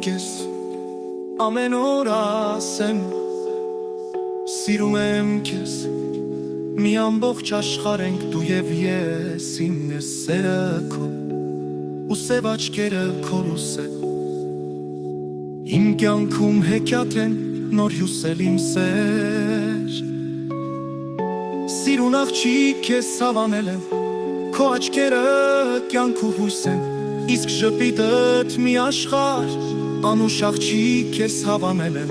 քեզ ամեն օր ասեմ Սիրում եմ քեզ մի ամբողջ աշխարհ ենք դու եւ ես Իմ սերը քո ու սև աչքերը քո լույսը Իմ կյանքում հեքիաթ են նոր հյուսել իմ սեր Սիրուն աղջիկ քեզ հավանել եմ Քո աչքերը կյանքու հույս են Իսկ ժպիտդ մի աշխարհ Անուշ աղջիկ քեզ հավանել եմ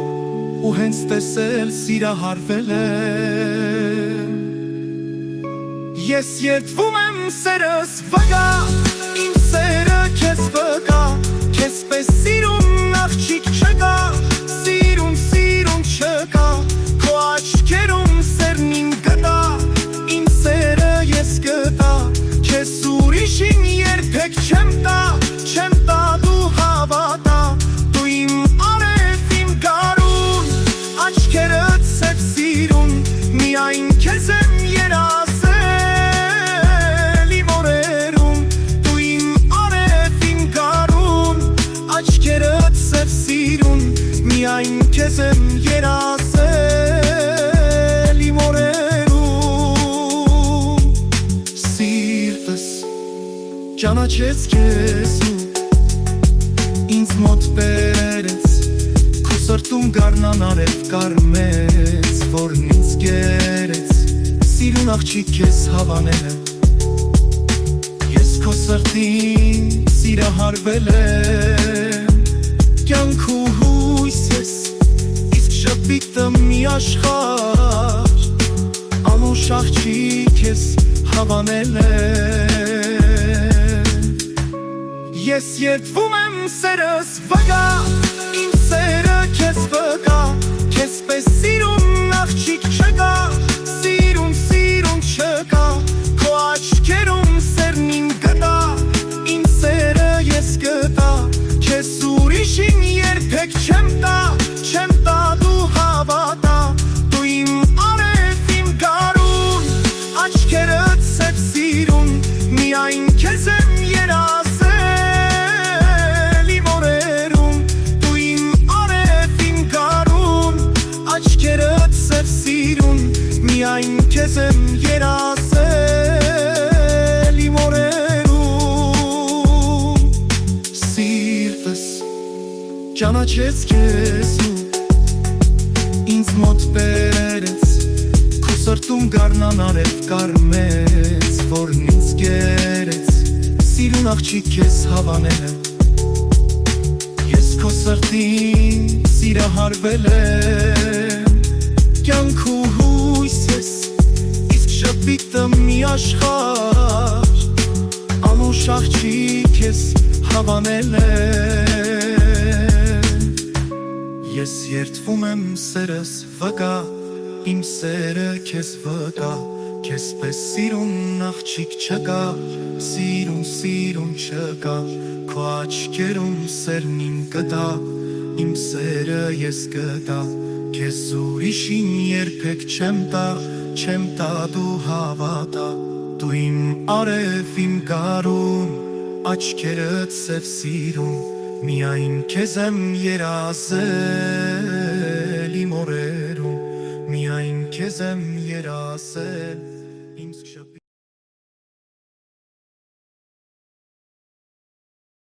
Ու հենց տեսել սիրահարվել եմ Ես երդվում եմ սերս վկա Իմ սերը քեզ վկա Քեզ պես սիրուն աղջիկ չկա Սիրուն չկա Քո աչքերում սերն իմ գտա Իմ սերը ես գտա Քեզ ուրիշին երբեք չեմ տա Չեմ տա դու հավատա Դու իմ արև իմ գարուն Աչքերդ սև սիրուն Միայն քեզ եմ երազել Իմ օրերում Դու իմ արև իմ գարուն Աչքերդ սև սիրուն Միայն քեզ եմ երազել Իմ օրերում Սիրտս ճանաչեց քեզ ու ինձ մոտ բերեց Քո սրտում գարնան արև կարմեց Որն ինձ գերեց Սիրուն աղջիկ քեզ հավանել եմ Ես քո սրտին սիրահարվել եմ Կյանքու հույս ես Իսկ ժպիտը մի աշխարհ Անուշ աղջիկ քեզ հավանել եմ Ես երդվում եմ սերս վկա Իմ սերը քեզ վկա Քեզ պես սիրուն աղջիկ չկա Սիրուն չկա Քո աչքերում սերն իմ գտա Իմ սերը ես գտա Քեզ ուրիշին երբեք չեմ տա Չեմ տա դու հավատա Դու իմ արև իմ գարուն Աչքերդ սև սիրուն Միայն քեզ եմ երազել Իմ օրերում Դու իմ արև իմ գարուն Աչքերդ սև սիրուն Միայն քեզ եմ երազել Իմ օրերում Սիրտս ճանաչեց քեզ ու ինձ մոտ բերեց Քո սրտում գարնան արև կարմեց Որն ինձ գերեց Սիրուն աղջիկ քեզ հավանել եմ Ես քո սրտին սիրահարվել եմ Կյանքու հույս ես Իսկ ժպիտը մի աշխարհ Անուշ աղջիկ քեզ հավանել եմ Ես երդվում եմ սերս վկա Իմ սերը քեզ վկա Քեզ պես սիրուն աղջիկ չկա Սիրուն չկա Քո աչքերում սերն իմ գտա Իմ սերը ես գտա Քեզ ուրիշին երբեք չեմ տա Չեմ տա դու հավատա Դու իմ արև իմ գարուն Աչքերդ սև սիրուն Միայն քեզ եմ երազել Իմ օրերում Միայն քեզ եմ երազել